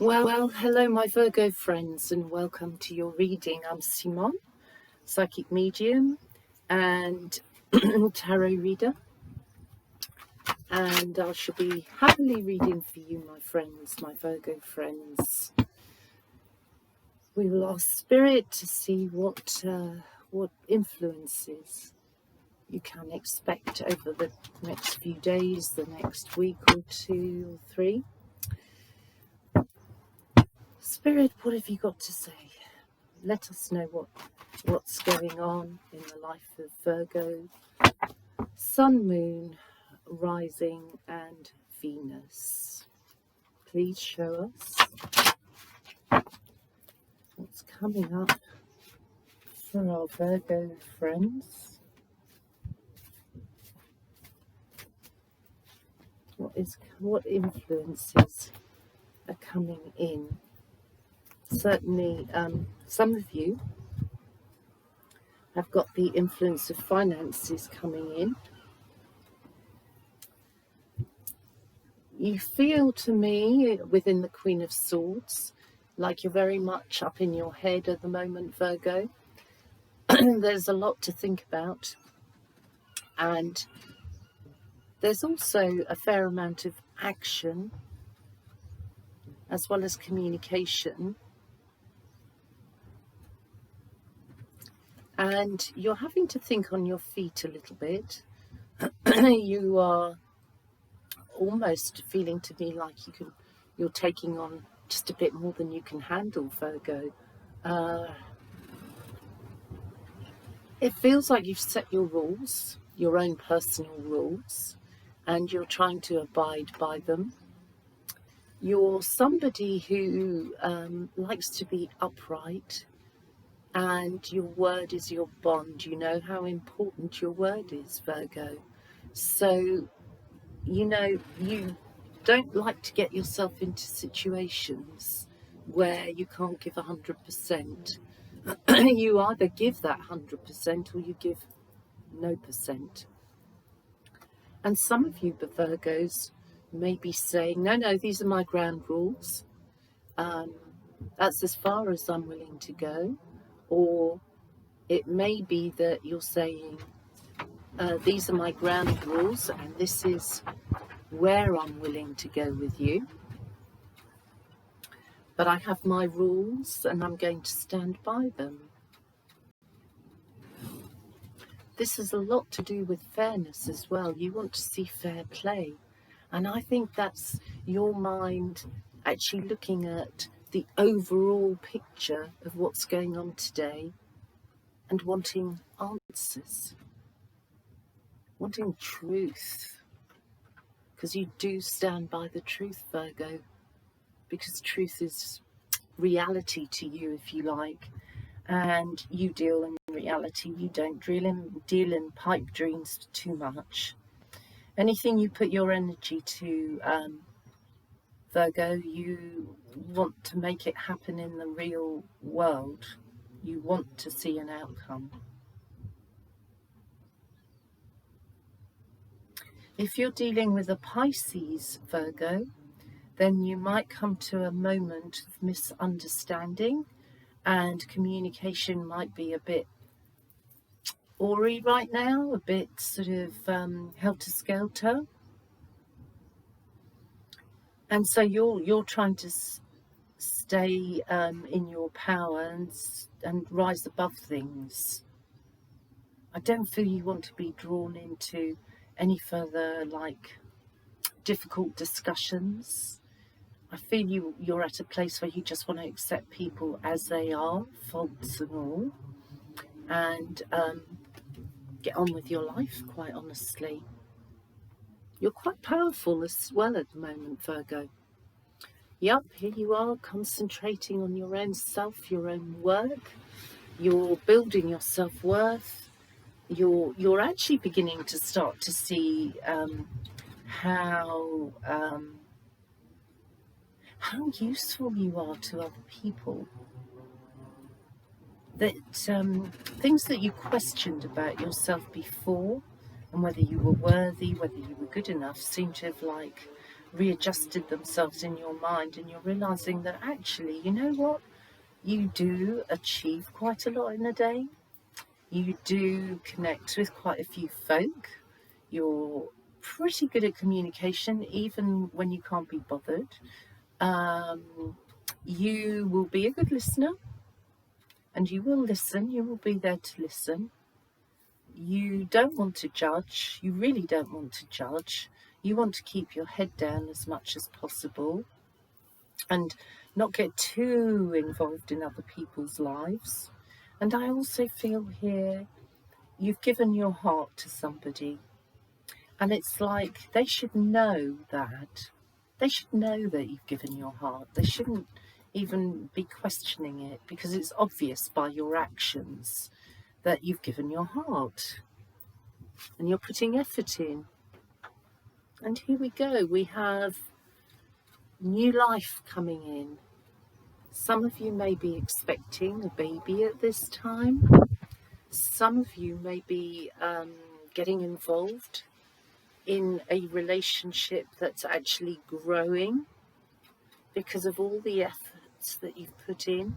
Well, hello, my Virgo friends, and welcome to your reading. I'm Simon, psychic medium and tarot reader, and I shall be happily reading for you, my friends, my Virgo friends. We will ask Spirit to see what influences you can expect over the next few days, the next week or two or three. Spirit, what have you got to say? Let us know what's going on in the life of Virgo, Sun, Moon, Rising and Venus. Please show us what's coming up for our Virgo friends. What influences are coming in? Certainly, some of you have got the influence of finances coming in. You feel to me, within the Queen of Swords, like you're very much up in your head at the moment, Virgo. There's a lot to think about. And there's also a fair amount of action, as well as communication. And you're having to think on your feet a little bit. You are almost feeling to me like you're taking on just a bit more than you can handle, Virgo. It feels like you've set your rules, your own personal rules, and you're trying to abide by them. You're somebody who likes to be upright, and your word is your bond. You know how important your word is, Virgo. So, you don't like to get yourself into situations where you can't give 100%. You either give that 100% or you give no percent. And some of you, the Virgos, may be saying, no, these are my ground rules. That's as far as I'm willing to go. Or it may be that you're saying, these are my ground rules and this is where I'm willing to go with you. But I have my rules and I'm going to stand by them. This has a lot to do with fairness as well. You want to see fair play. And I think that's your mind actually looking at the overall picture of what's going on today and wanting answers, wanting truth. Because you do stand by the truth, Virgo, because truth is reality to you, if you like. And you deal in reality. You don't deal in pipe dreams too much. Anything you put your energy to, Virgo, you want to make it happen in the real world. You want to see an outcome. If you're dealing with a Pisces, Virgo, then you might come to a moment of misunderstanding and communication might be a bit awry right now, a bit sort of helter-skelter. And so you're trying to stay in your power and rise above things. I don't feel you want to be drawn into any further difficult discussions. I feel you're at a place where you just want to accept people as they are, faults and all, and get on with your life, quite honestly. You're quite powerful as well at the moment, Virgo. Yep, here you are, concentrating on your own self, your own work. You're building your self-worth. You're actually beginning to start to see how useful you are to other people. That things that you questioned about yourself before, and whether you were worthy, whether you were good enough, seem to have readjusted themselves in your mind, and you're realizing that actually, you know what, you do achieve quite a lot in a day. You do connect with quite a few folk. You're pretty good at communication, even when you can't be bothered. You will be a good listener, and you will listen. You will be there to listen. You don't want to judge. You really don't want to judge. You want to keep your head down as much as possible and not get too involved in other people's lives. And I also feel here you've given your heart to somebody, and it's like they should know that. They should know that you've given your heart. They shouldn't even be questioning it, because it's obvious by your actions that you've given your heart and you're putting effort in. And here we go. We have new life coming in. Some of you may be expecting a baby at this time. Some of you may be getting involved in a relationship that's actually growing because of all the efforts that you've put in,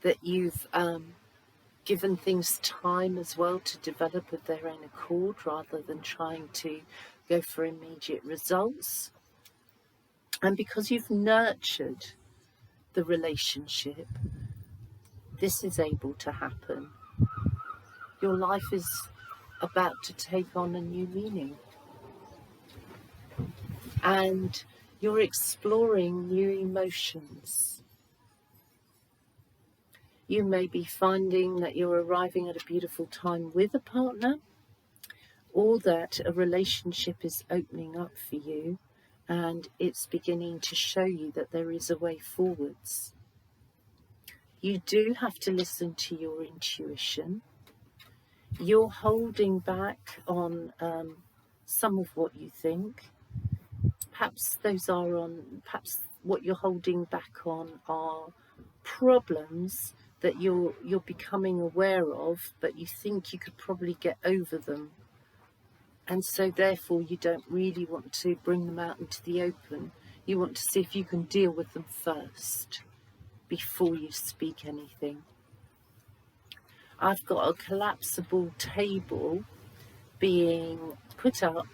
that you've given things time as well to develop of their own accord, rather than trying to go for immediate results. And because you've nurtured the relationship, this is able to happen. Your life is about to take on a new meaning, and you're exploring new emotions. You may be finding that you're arriving at a beautiful time with a partner, or that a relationship is opening up for you and it's beginning to show you that there is a way forwards. You do have to listen to your intuition. You're holding back on some of what you think. Perhaps perhaps what you're holding back on are problems that you're becoming aware of, but you think you could probably get over them. And so therefore you don't really want to bring them out into the open. You want to see if you can deal with them first before you speak anything. I've got a collapsible table being put up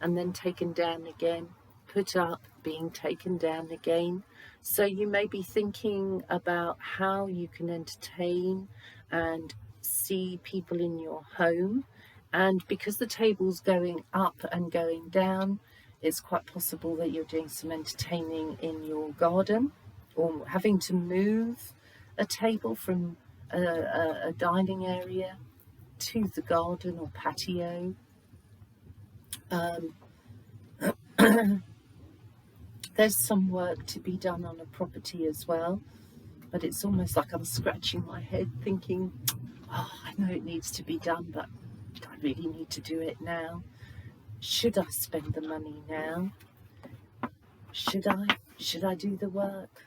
and then taken down again, put up, being taken down again. So you may be thinking about how you can entertain and see people in your home. And because the table's going up and going down, it's quite possible that you're doing some entertaining in your garden, or having to move a table from a dining area to the garden or patio. There's some work to be done on a property as well, but it's almost like I'm scratching my head thinking, oh, I know it needs to be done, but do I really need to do it now? Should I spend the money now? Should I do the work?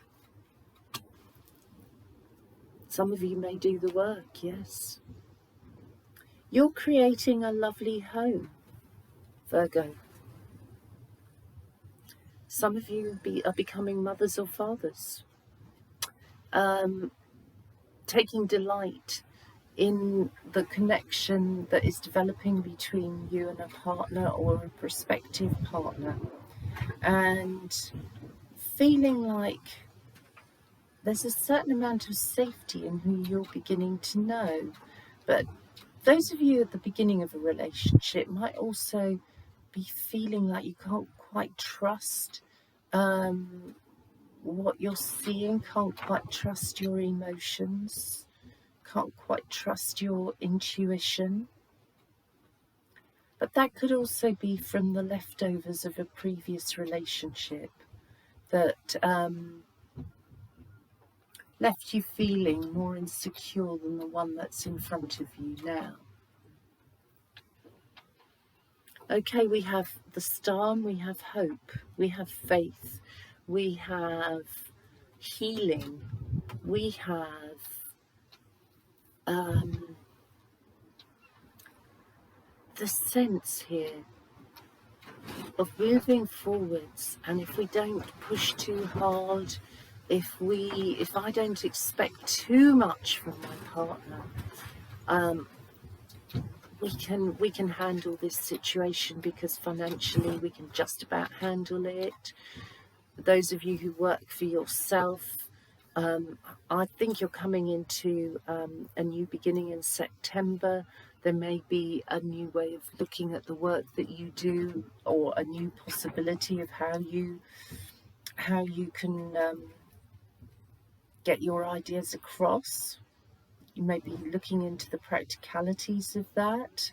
Some of you may do the work, yes. You're creating a lovely home, Virgo. Some of you are becoming mothers or fathers, taking delight in the connection that is developing between you and a partner or a prospective partner, and feeling like there's a certain amount of safety in who you're beginning to know. But those of you at the beginning of a relationship might also be feeling like you can't quite trust what you're seeing, can't quite trust your emotions, can't quite trust your intuition. But that could also be from the leftovers of a previous relationship that left you feeling more insecure than the one that's in front of you now. Okay, we have the star, and we have hope, we have faith, we have healing, we have the sense here of moving forwards. And if we don't push too hard, if I don't expect too much from my partner, we can handle this situation, because financially we can just about handle it. Those of you who work for yourself, I think you're coming into a new beginning in September. There may be a new way of looking at the work that you do, or a new possibility of how you can get your ideas across. You may be looking into the practicalities of that.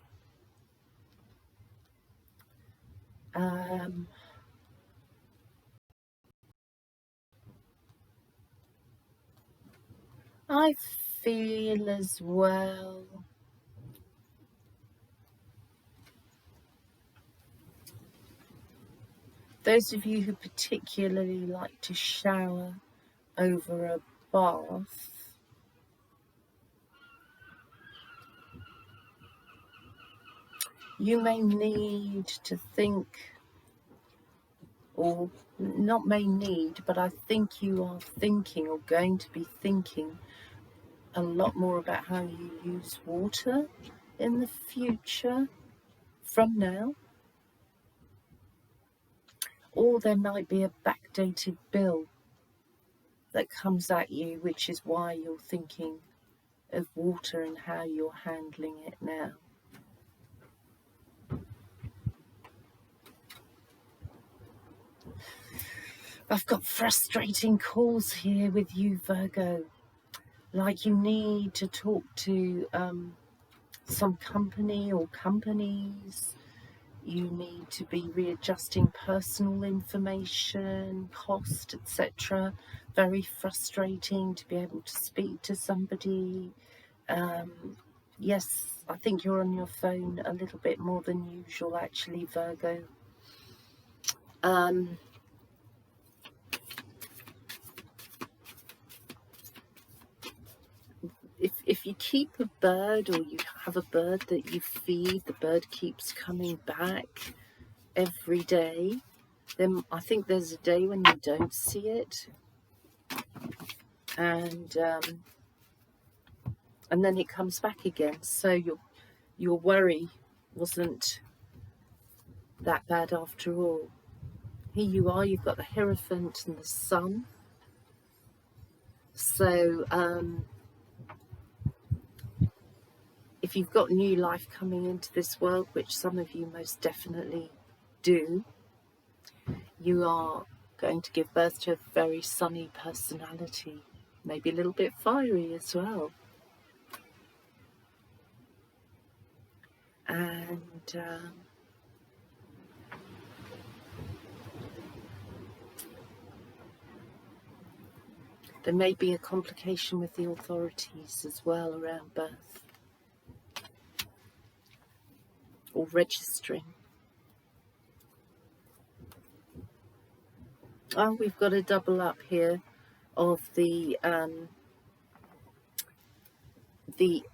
I feel as well, those of you who particularly like to shower over a bath, you may need to think, or not may need, but I think you are thinking, or going to be thinking, a lot more about how you use water in the future from now. Or there might be a backdated bill that comes at you, which is why you're thinking of water and how you're handling it now. I've got frustrating calls here with you, Virgo. Like you need to talk to some company or companies. You need to be readjusting personal information, cost, etc. Very frustrating to be able to speak to somebody. Yes, I think you're on your phone a little bit more than usual, actually, Virgo. If you keep a bird, or you have a bird that you feed, the bird keeps coming back every day, then I think there's a day when you don't see it, and then it comes back again. So your worry wasn't that bad after all. Here you are, you've got the Hierophant and the Sun. So if you've got new life coming into this world, which some of you most definitely do, you are going to give birth to a very sunny personality, maybe a little bit fiery as well. And there may be a complication with the authorities as well around birth or registering. Oh, we've got a double up here of the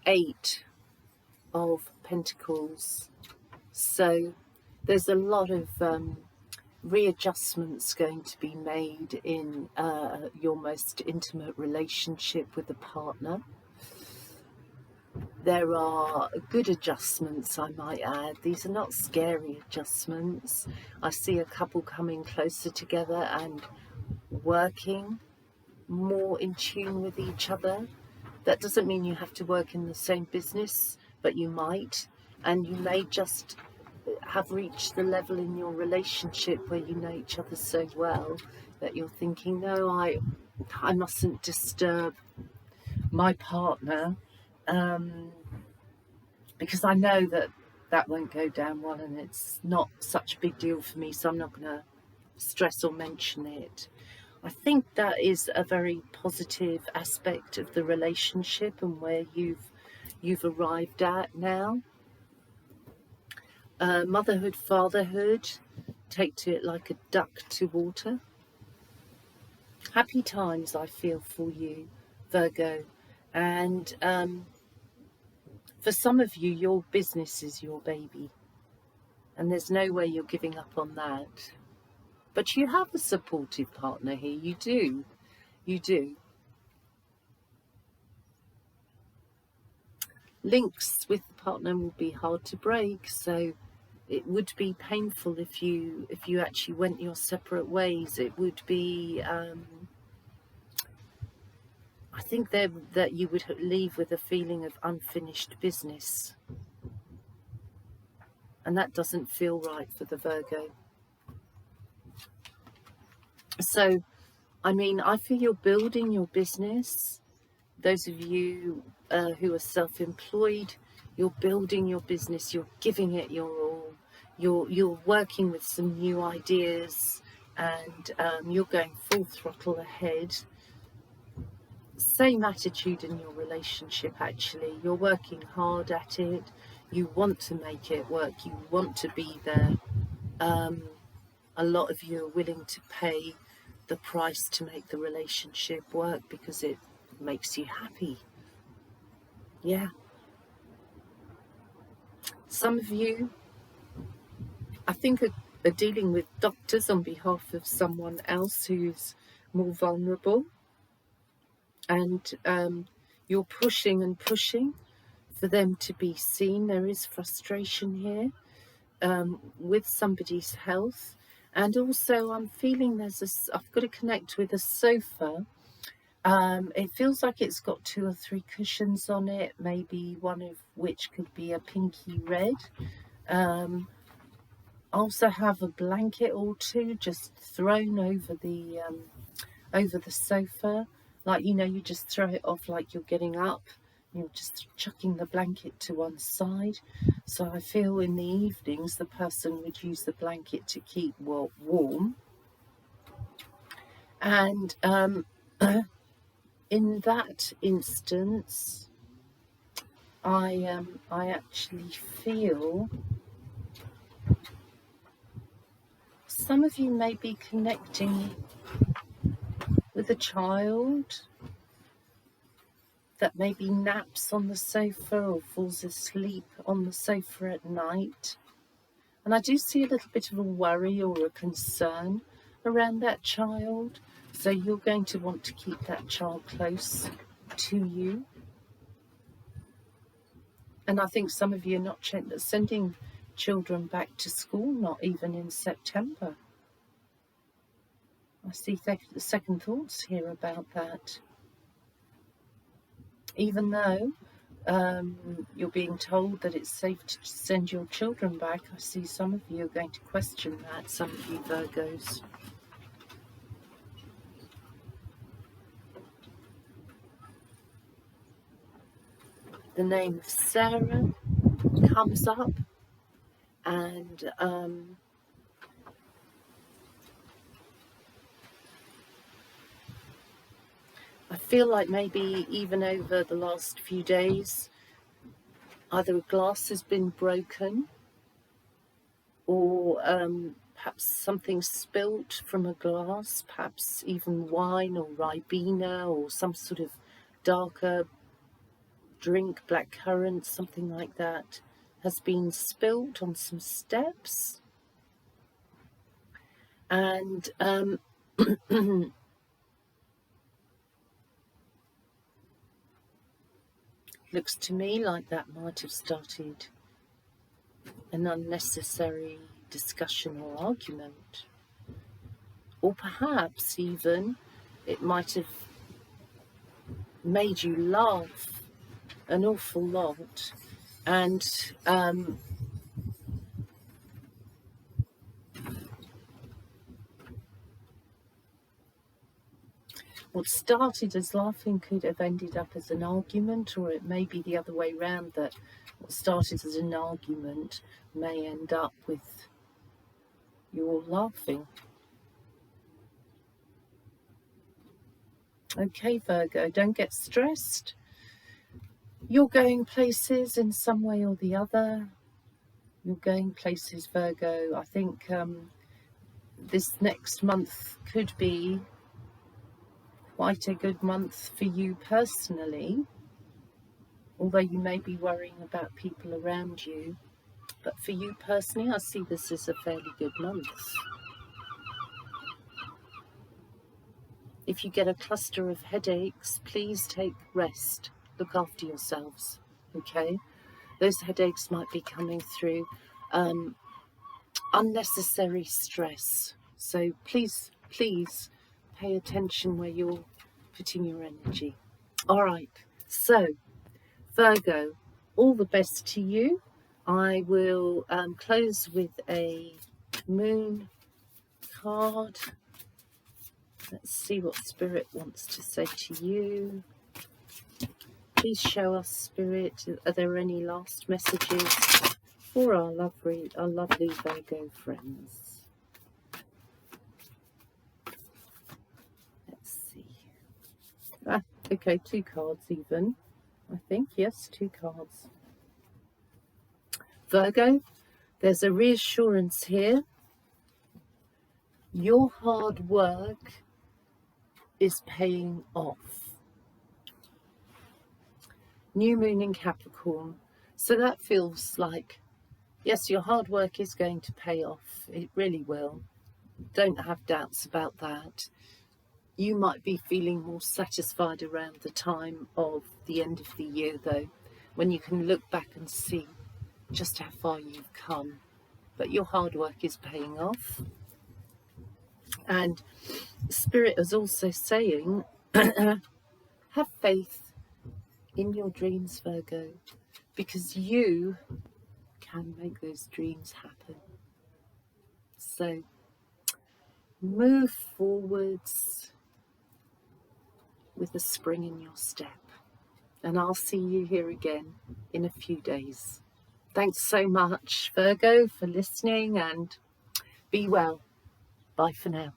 Eight of Pentacles. So there's a lot of readjustments going to be made in your most intimate relationship with a partner. There are good adjustments, I might add. These are not scary adjustments. I see a couple coming closer together and working more in tune with each other. That doesn't mean you have to work in the same business, but you might, and you may just have reached the level in your relationship where you know each other so well that you're thinking, no, I mustn't disturb my partner, because I know that won't go down well, and it's not such a big deal for me, so I'm not going to stress or mention it. I think that is a very positive aspect of the relationship and where you've arrived at now. Motherhood, fatherhood, take to it like a duck to water. Happy times, I feel, for you, Virgo. And for some of you, your business is your baby. And there's no way you're giving up on that. But you have a supportive partner here. You do. You do. Links with the partner will be hard to break, so it would be painful if you actually went your separate ways. It would be I think that you would leave with a feeling of unfinished business, and that doesn't feel right for the Virgo. So I mean, I feel you're building your business. Those of you who are self-employed, you're building your business, you're giving it your all, you're working with some new ideas, and you're going full throttle ahead. Same attitude in your relationship, actually. You're working hard at it, you want to make it work, you want to be there. A lot of you are willing to pay the price to make the relationship work because it makes you happy. Yeah. Some of you, I think, are dealing with doctors on behalf of someone else who's more vulnerable, and you're pushing and pushing for them to be seen. There is frustration here with somebody's health, and also I'm feeling I've got to connect with a sofa. It feels like it's got 2 or 3 cushions on it, maybe one of which could be a pinky red. I also have a blanket or 2 just thrown over the sofa, like, you know, you just throw it off like you're getting up, you're just chucking the blanket to one side. So I feel in the evenings the person would use the blanket to keep warm, and in that instance, I actually feel some of you may be connecting with a child that maybe naps on the sofa or falls asleep on the sofa at night. And I do see a little bit of a worry or a concern around that child. So you're going to want to keep that child close to you. And I think some of you are not sending children back to school, not even in September. I see second thoughts here about that. Even though you're being told that it's safe to send your children back, I see some of you are going to question that, some of you Virgos. The name of Sarah comes up, and I feel like maybe even over the last few days, either a glass has been broken, or perhaps something spilt from a glass, perhaps even wine or Ribena or some sort of darker drink, blackcurrant, something like that, has been spilt on some steps. And looks to me like that might have started an unnecessary discussion or argument. Or perhaps even it might have made you laugh an awful lot. And what started as laughing could have ended up as an argument, or it may be the other way round, that what started as an argument may end up with you all laughing. Okay, Virgo, don't get stressed. You're going places in some way or the other. You're going places, Virgo. I think this next month could be quite a good month for you personally, although you may be worrying about people around you. But for you personally, I see this as a fairly good month. If you get a cluster of headaches, please take rest. Look after yourselves, okay? Those headaches might be coming through unnecessary stress. So please pay attention where you're putting your energy. All right, so Virgo, all the best to you. I will close with a moon card. Let's see what Spirit wants to say to you. Please show us, Spirit, are there any last messages for our lovely Virgo friends? Let's see. Okay, 2 cards even. I think, yes, 2 cards. Virgo, there's a reassurance here. Your hard work is paying off. New moon in Capricorn. So that feels like, yes, your hard work is going to pay off. It really will. Don't have doubts about that. You might be feeling more satisfied around the time of the end of the year, though, when you can look back and see just how far you've come. But your hard work is paying off. And Spirit is also saying, have faith in your dreams, Virgo, because you can make those dreams happen. So move forwards with a spring in your step. And I'll see you here again in a few days. Thanks so much, Virgo, for listening, and be well. Bye for now.